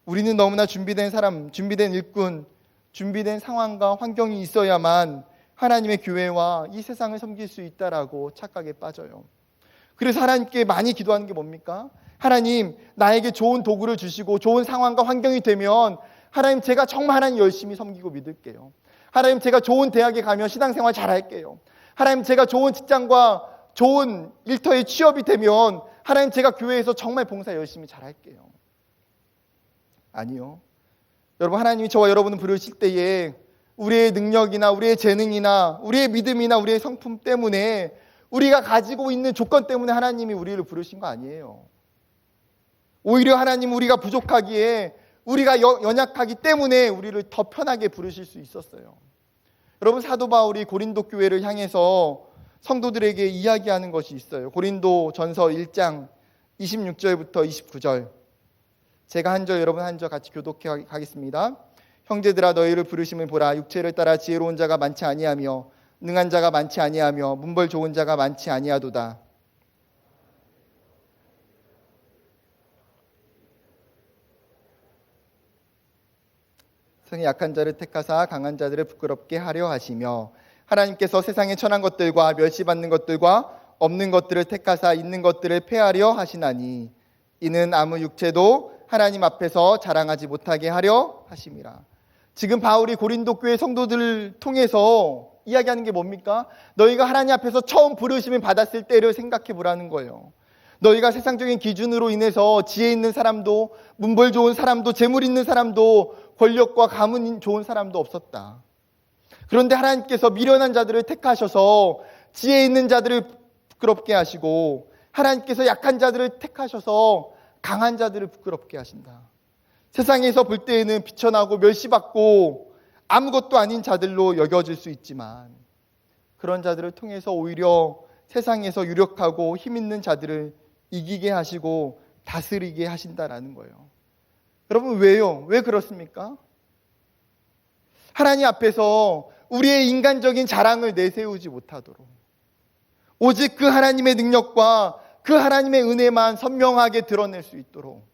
우리는 너무나 준비된 사람, 준비된 일꾼, 준비된 상황과 환경이 있어야만 하나님의 교회와 이 세상을 섬길 수 있다라고 착각에 빠져요. 그래서 하나님께 많이 기도하는 게 뭡니까? 하나님, 나에게 좋은 도구를 주시고 좋은 상황과 환경이 되면 하나님, 제가 정말 하나님 열심히 섬기고 믿을게요. 하나님, 제가 좋은 대학에 가면 신앙생활 잘할게요. 하나님, 제가 좋은 직장과 좋은 일터에 취업이 되면 하나님, 제가 교회에서 정말 봉사 열심히 잘할게요. 아니요. 여러분, 하나님이 저와 여러분을 부르실 때에 우리의 능력이나 우리의 재능이나 우리의 믿음이나 우리의 성품 때문에, 우리가 가지고 있는 조건 때문에 하나님이 우리를 부르신 거 아니에요. 오히려 하나님은 우리가 부족하기에, 우리가 연약하기 때문에 우리를 더 편하게 부르실 수 있었어요. 여러분, 사도 바울이 고린도 교회를 향해서 성도들에게 이야기하는 것이 있어요. 고린도 전서 1장 26절부터 29절. 제가 한 절, 여러분 한 절 같이 교독해 가겠습니다. 형제들아, 너희를 부르심을 보라. 육체를 따라 지혜로운 자가 많지 아니하며 능한 자가 많지 아니하며 문벌 좋은 자가 많지 아니하도다. 성이 약한 자를 택하사 강한 자들을 부끄럽게 하려 하시며, 하나님께서 세상에 천한 것들과 멸시받는 것들과 없는 것들을 택하사 있는 것들을 폐하려 하시나니, 이는 아무 육체도 하나님 앞에서 자랑하지 못하게 하려 하심이라. 지금 바울이 고린도 교회 성도들을 통해서 이야기하는 게 뭡니까? 너희가 하나님 앞에서 처음 부르심을 받았을 때를 생각해 보라는 거예요. 너희가 세상적인 기준으로 인해서 지혜 있는 사람도, 문벌 좋은 사람도, 재물 있는 사람도, 권력과 가문 좋은 사람도 없었다. 그런데 하나님께서 미련한 자들을 택하셔서 지혜 있는 자들을 부끄럽게 하시고, 하나님께서 약한 자들을 택하셔서 강한 자들을 부끄럽게 하신다. 세상에서 볼 때에는 비천하고 멸시받고 아무것도 아닌 자들로 여겨질 수 있지만, 그런 자들을 통해서 오히려 세상에서 유력하고 힘 있는 자들을 이기게 하시고 다스리게 하신다라는 거예요. 여러분, 왜요? 왜 그렇습니까? 하나님 앞에서 우리의 인간적인 자랑을 내세우지 못하도록, 오직 그 하나님의 능력과 그 하나님의 은혜만 선명하게 드러낼 수 있도록,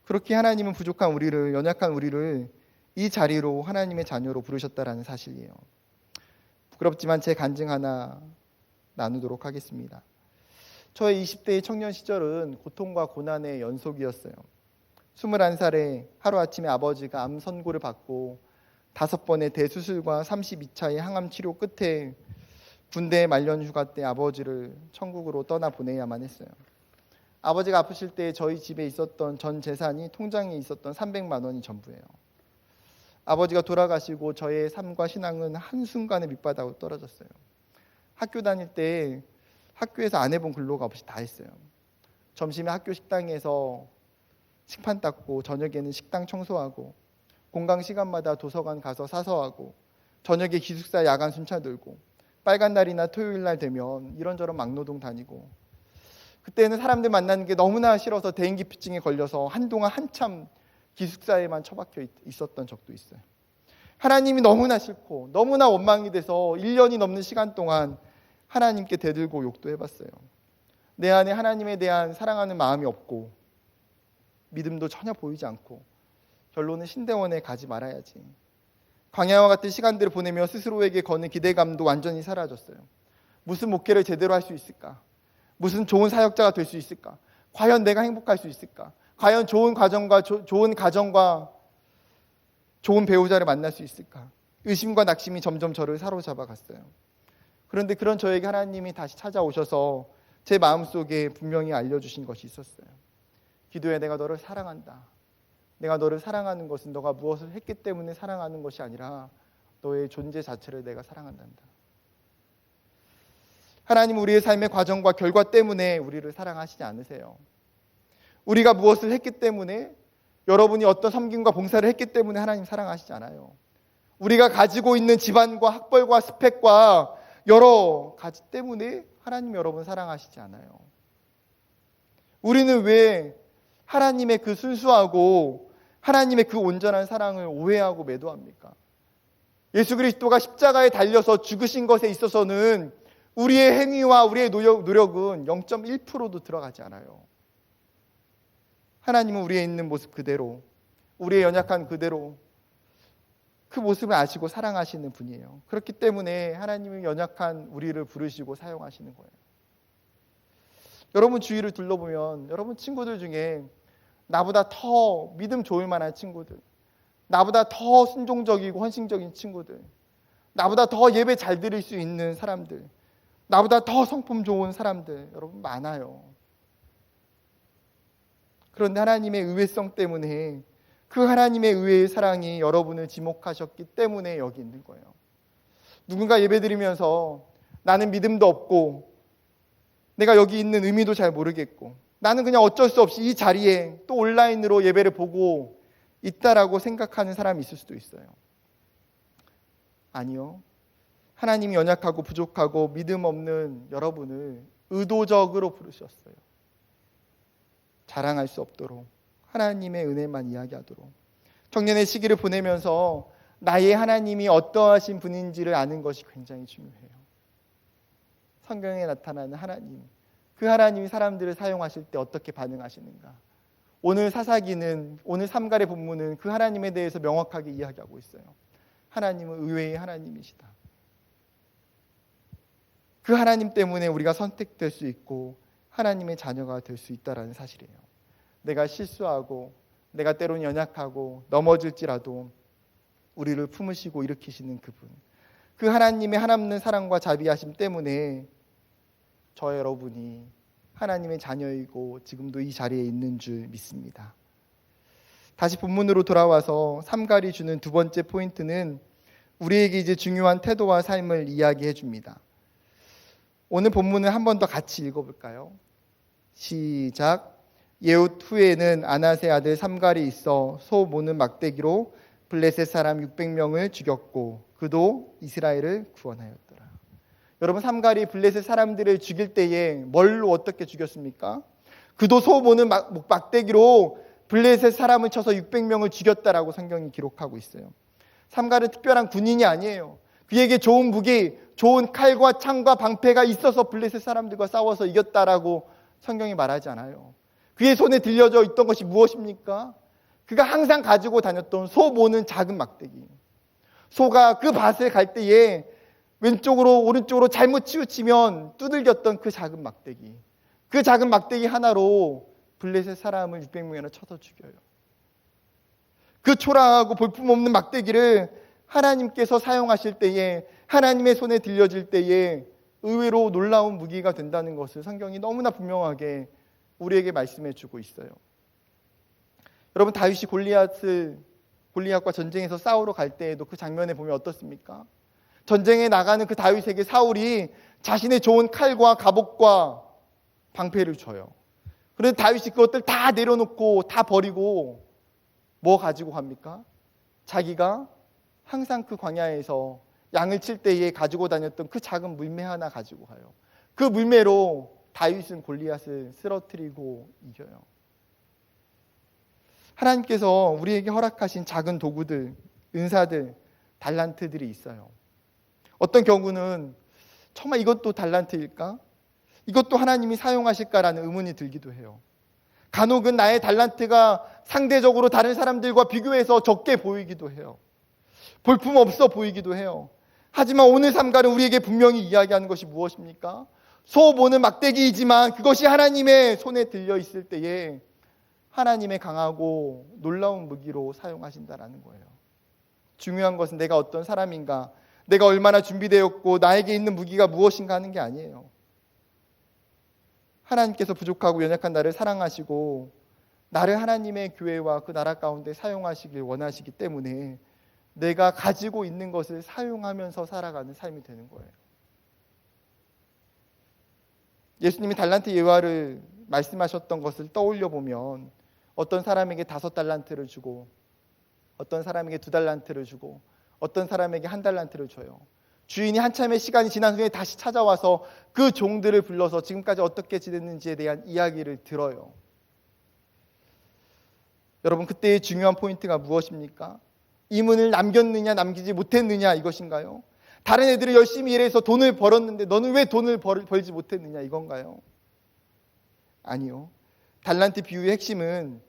그렇게 하나님은 부족한 우리를, 연약한 우리를 이 자리로 하나님의 자녀로 부르셨다라는 사실이에요. 부끄럽지만 제 간증 하나 나누도록 하겠습니다. 저의 20대의 청년 시절은 고통과 고난의 연속이었어요. 21살에 하루아침에 아버지가 암 선고를 받고 5번의 대수술과 32차의 항암 치료 끝에 군대 말년 휴가 때 아버지를 천국으로 떠나보내야만 했어요. 아버지가 아프실 때 저희 집에 있었던 전 재산이 통장에 있었던 300만 원이 전부예요. 아버지가 돌아가시고 저의 삶과 신앙은 한순간에 밑바닥으로 떨어졌어요. 학교 다닐 때 학교에서 안 해본 근로가 없이 다 했어요. 점심에 학교 식당에서 식판 닦고, 저녁에는 식당 청소하고, 공강 시간마다 도서관 가서 사서하고, 저녁에 기숙사 야간 순찰 들고, 빨간 날이나 토요일 날 되면 이런저런 막노동 다니고, 그때는 사람들 만나는 게 너무나 싫어서 대인기피증에 걸려서 한동안 한참 기숙사에만 처박혀 있었던 적도 있어요. 하나님이 너무나 싫고 너무나 원망이 돼서 1년이 넘는 시간 동안 하나님께 대들고 욕도 해봤어요. 내 안에 하나님에 대한 사랑하는 마음이 없고 믿음도 전혀 보이지 않고, 결론은 신대원에 가지 말아야지. 광야와 같은 시간들을 보내며 스스로에게 거는 기대감도 완전히 사라졌어요. 무슨 목회를 제대로 할 수 있을까? 무슨 좋은 사역자가 될 수 있을까? 과연 내가 행복할 수 있을까? 과연 좋은 가정과 좋은 배우자를 만날 수 있을까? 의심과 낙심이 점점 저를 사로잡아 갔어요. 그런데 그런 저에게 하나님이 다시 찾아오셔서 제 마음속에 분명히 알려주신 것이 있었어요. 기도해, 내가 너를 사랑한다. 내가 너를 사랑하는 것은 너가 무엇을 했기 때문에 사랑하는 것이 아니라 너의 존재 자체를 내가 사랑한단다. 하나님은 우리의 삶의 과정과 결과 때문에 우리를 사랑하시지 않으세요. 우리가 무엇을 했기 때문에, 여러분이 어떤 섬김과 봉사를 했기 때문에 하나님 사랑하시지 않아요. 우리가 가지고 있는 집안과 학벌과 스펙과 여러 가지 때문에 하나님 여러분 사랑하시지 않아요. 우리는 왜 하나님의 그 순수하고 하나님의 그 온전한 사랑을 오해하고 매도합니까? 예수 그리스도가 십자가에 달려서 죽으신 것에 있어서는 우리의 행위와 우리의 노력은 0.1%도 들어가지 않아요. 하나님은 우리의 있는 모습 그대로, 우리의 연약한 그대로 그 모습을 아시고 사랑하시는 분이에요. 그렇기 때문에 하나님은 연약한 우리를 부르시고 사용하시는 거예요. 여러분 주위를 둘러보면 여러분 친구들 중에 나보다 더 믿음 좋을 만한 친구들, 나보다 더 순종적이고 헌신적인 친구들, 나보다 더 예배 잘 드릴 수 있는 사람들, 나보다 더 성품 좋은 사람들 여러분 많아요. 그런데 하나님의 의외성 때문에, 그 하나님의 의외의 사랑이 여러분을 지목하셨기 때문에 여기 있는 거예요. 누군가 예배드리면서 나는 믿음도 없고 내가 여기 있는 의미도 잘 모르겠고 나는 그냥 어쩔 수 없이 이 자리에 또 온라인으로 예배를 보고 있다라고 생각하는 사람이 있을 수도 있어요. 아니요. 하나님이 연약하고 부족하고 믿음 없는 여러분을 의도적으로 부르셨어요. 자랑할 수 없도록, 하나님의 은혜만 이야기하도록. 청년의 시기를 보내면서 나의 하나님이 어떠하신 분인지를 아는 것이 굉장히 중요해요. 성경에 나타나는 하나님, 그 하나님이 사람들을 사용하실 때 어떻게 반응하시는가. 오늘 사사기는, 오늘 삼갈의 본문은 그 하나님에 대해서 명확하게 이야기하고 있어요. 하나님은 의외의 하나님이시다. 그 하나님 때문에 우리가 선택될 수 있고 하나님의 자녀가 될 수 있다는 사실이에요. 내가 실수하고 내가 때로는 연약하고 넘어질지라도 우리를 품으시고 일으키시는 그분, 그 하나님의 한없는 사랑과 자비하심 때문에 저 여러분이 하나님의 자녀이고 지금도 이 자리에 있는 줄 믿습니다. 다시 본문으로 돌아와서 삼갈이 주는 두 번째 포인트는 우리에게 이제 중요한 태도와 삶을 이야기해 줍니다. 오늘 본문을 한 번 더 같이 읽어볼까요? 시작. 예웃 후에는 아낫의 아들 삼갈이 있어 소 모는 막대기로 블레셋 사람 600명을 죽였고 그도 이스라엘을 구원하였더라. 여러분, 삼갈이 블레셋 사람들을 죽일 때에 뭘로 어떻게 죽였습니까? 그도 소 모는 막대기로 블레셋 사람을 쳐서 600명을 죽였다라고 성경이 기록하고 있어요. 삼갈은 특별한 군인이 아니에요. 그에게 좋은 무기, 좋은 칼과 창과 방패가 있어서 블레셋 사람들과 싸워서 이겼다라고 성경이 말하지 않아요. 그의 손에 들려져 있던 것이 무엇입니까? 그가 항상 가지고 다녔던 소 모는 작은 막대기. 소가 그 밭에 갈 때에 왼쪽으로 오른쪽으로 잘못 치우치면 두들겼던 그 작은 막대기. 그 작은 막대기 하나로 블레셋 사람을 600명이나 쳐서 죽여요. 그 초라하고 볼품없는 막대기를 하나님께서 사용하실 때에, 하나님의 손에 들려질 때에 의외로 놀라운 무기가 된다는 것을 성경이 너무나 분명하게 우리에게 말씀해 주고 있어요. 여러분, 다윗이 골리앗과 전쟁에서 싸우러 갈 때에도 그 장면에 보면 어떻습니까? 전쟁에 나가는 그 다윗에게 사울이 자신의 좋은 칼과 갑옷과 방패를 줘요. 그런데 다윗이 그것들 다 내려놓고 다 버리고 뭐 가지고 갑니까? 자기가 항상 그 광야에서 양을 칠 때에 가지고 다녔던 그 작은 물매 하나 가지고 가요. 그 물매로 다윗은 골리앗을 쓰러뜨리고 이겨요. 하나님께서 우리에게 허락하신 작은 도구들, 은사들, 달란트들이 있어요. 어떤 경우는 정말 이것도 달란트일까? 이것도 하나님이 사용하실까라는 의문이 들기도 해요. 간혹은 나의 달란트가 상대적으로 다른 사람들과 비교해서 적게 보이기도 해요. 볼품없어 보이기도 해요. 하지만 오늘 삼갈은 우리에게 분명히 이야기하는 것이 무엇입니까? 소 모는 막대기이지만 그것이 하나님의 손에 들려 있을 때에 하나님의 강하고 놀라운 무기로 사용하신다라는 거예요. 중요한 것은 내가 어떤 사람인가, 내가 얼마나 준비되었고 나에게 있는 무기가 무엇인가 하는 게 아니에요. 하나님께서 부족하고 연약한 나를 사랑하시고 나를 하나님의 교회와 그 나라 가운데 사용하시길 원하시기 때문에 내가 가지고 있는 것을 사용하면서 살아가는 삶이 되는 거예요. 예수님이 달란트 예화를 말씀하셨던 것을 떠올려 보면 어떤 사람에게 5달란트를 주고 어떤 사람에게 2달란트를 주고 어떤 사람에게 1달란트를 줘요. 주인이 한참의 시간이 지난 후에 다시 찾아와서 그 종들을 불러서 지금까지 어떻게 지냈는지에 대한 이야기를 들어요. 여러분, 그때의 중요한 포인트가 무엇입니까? 이문을 남겼느냐 남기지 못했느냐 이것인가요? 다른 애들이 열심히 일해서 돈을 벌었는데 너는 왜 돈을 벌지 못했느냐 이건가요? 아니요. 달란트 비유의 핵심은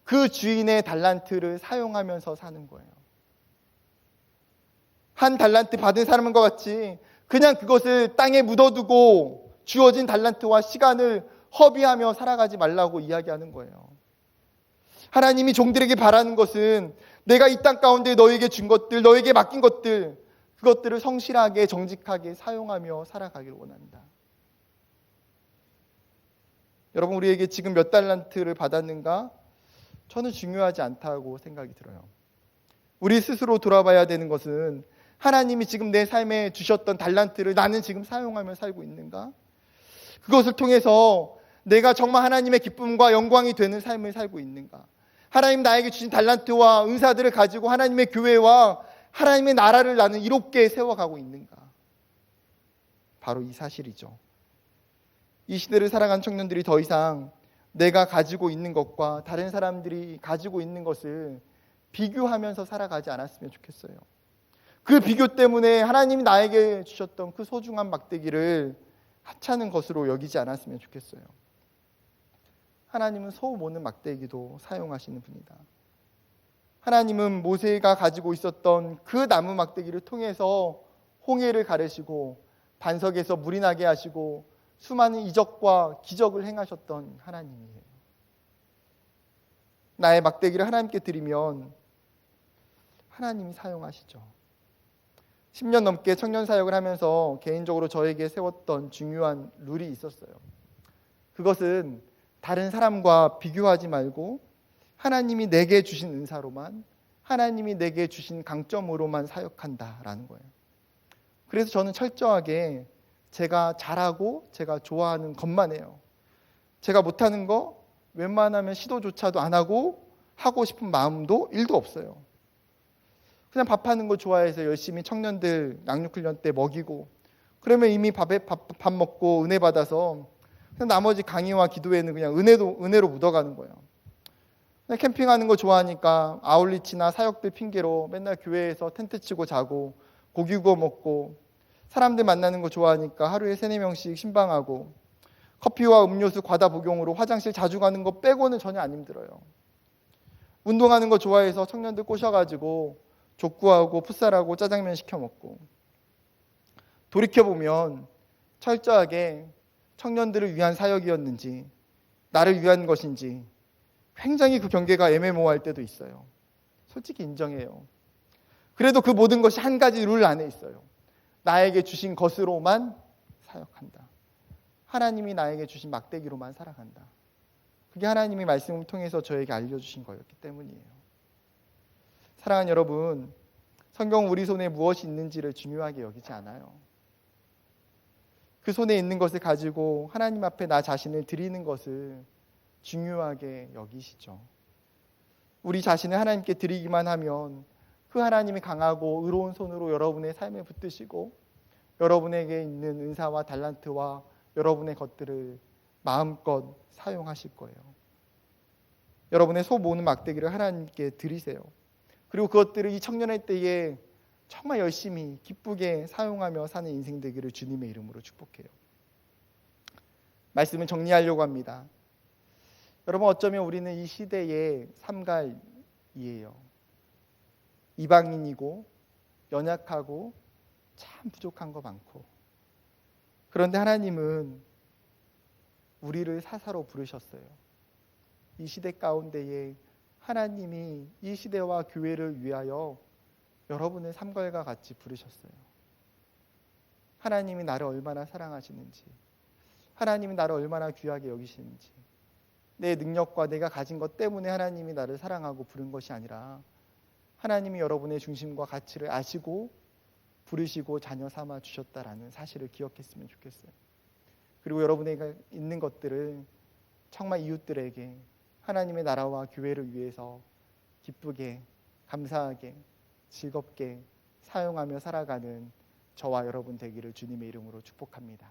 그 주인의 달란트를 사용하면서 사는 거예요. 한 달란트 받은 사람과 같이 그냥 그것을 땅에 묻어두고 주어진 달란트와 시간을 허비하며 살아가지 말라고 이야기하는 거예요. 하나님이 종들에게 바라는 것은 내가 이 땅 가운데 너에게 준 것들, 너에게 맡긴 것들, 그것들을 성실하게 정직하게 사용하며 살아가기를 원한다. 여러분, 우리에게 지금 몇 달란트를 받았는가? 저는 중요하지 않다고 생각이 들어요. 우리 스스로 돌아봐야 되는 것은 하나님이 지금 내 삶에 주셨던 달란트를 나는 지금 사용하며 살고 있는가? 그것을 통해서 내가 정말 하나님의 기쁨과 영광이 되는 삶을 살고 있는가? 하나님 나에게 주신 달란트와 은사들을 가지고 하나님의 교회와 하나님의 나라를 나는 이롭게 세워가고 있는가? 바로 이 사실이죠. 이 시대를 살아간 청년들이 더 이상 내가 가지고 있는 것과 다른 사람들이 가지고 있는 것을 비교하면서 살아가지 않았으면 좋겠어요. 그 비교 때문에 하나님이 나에게 주셨던 그 소중한 막대기를 하찮은 것으로 여기지 않았으면 좋겠어요. 하나님은 소음 오는 막대기도 사용하시는 분이다. 하나님은 모세가 가지고 있었던 그 나무 막대기를 통해서 홍해를 가르시고 반석에서 물이 나게 하시고 수많은 이적과 기적을 행하셨던 하나님이에요. 나의 막대기를 하나님께 드리면 하나님이 사용하시죠. 10년 넘게 청년 사역을 하면서 개인적으로 저에게 세웠던 중요한 룰이 있었어요. 그것은 다른 사람과 비교하지 말고 하나님이 내게 주신 은사로만, 하나님이 내게 주신 강점으로만 사역한다라는 거예요. 그래서 저는 철저하게 제가 잘하고 제가 좋아하는 것만 해요. 제가 못하는 거 웬만하면 시도조차도 안 하고 하고 싶은 마음도 1도 없어요. 그냥 밥하는 거 좋아해서 열심히 청년들 양육훈련 때 먹이고, 그러면 이미 밥 먹고 은혜 받아서 그냥 나머지 강의와 기도회는 그냥 은혜로 묻어가는 거예요. 그냥 캠핑하는 거 좋아하니까 아울리치나 사역들 핑계로 맨날 교회에서 텐트 치고 자고 고기 구워 먹고, 사람들 만나는 거 좋아하니까 하루에 3-4명씩 신방하고, 커피와 음료수 과다 복용으로 화장실 자주 가는 거 빼고는 전혀 안 힘들어요. 운동하는 거 좋아해서 청년들 꼬셔가지고 족구하고 풋살하고 짜장면 시켜 먹고. 돌이켜보면 철저하게 청년들을 위한 사역이었는지 나를 위한 것인지 굉장히 그 경계가 애매모호할 때도 있어요. 솔직히 인정해요. 그래도 그 모든 것이 한 가지 룰 안에 있어요. 나에게 주신 것으로만 사역한다. 하나님이 나에게 주신 막대기로만 살아간다. 그게 하나님이 말씀을 통해서 저에게 알려주신 거였기 때문이에요. 사랑하는 여러분, 성경은 우리 손에 무엇이 있는지를 중요하게 여기지 않아요. 그 손에 있는 것을 가지고 하나님 앞에 나 자신을 드리는 것을 중요하게 여기시죠. 우리 자신을 하나님께 드리기만 하면 그 하나님이 강하고 의로운 손으로 여러분의 삶에 붙드시고 여러분에게 있는 은사와 달란트와 여러분의 것들을 마음껏 사용하실 거예요. 여러분의 소 모으는 막대기를 하나님께 드리세요. 그리고 그것들을 이 청년의 때에 정말 열심히 기쁘게 사용하며 사는 인생 되기를 주님의 이름으로 축복해요. 말씀을 정리하려고 합니다. 여러분, 어쩌면 우리는 이 시대의 삼갈이에요. 이방인이고 연약하고 참 부족한 거 많고, 그런데 하나님은 우리를 사사로 부르셨어요. 이 시대 가운데에 하나님이 이 시대와 교회를 위하여 여러분의 삼갈과 같이 부르셨어요. 하나님이 나를 얼마나 사랑하시는지, 하나님이 나를 얼마나 귀하게 여기시는지, 내 능력과 내가 가진 것 때문에 하나님이 나를 사랑하고 부른 것이 아니라 하나님이 여러분의 중심과 가치를 아시고 부르시고 자녀 삼아 주셨다라는 사실을 기억했으면 좋겠어요. 그리고 여러분에게 있는 것들을 정말 이웃들에게 하나님의 나라와 교회를 위해서 기쁘게, 감사하게, 즐겁게 사용하며 살아가는 저와 여러분 되기를 주님의 이름으로 축복합니다.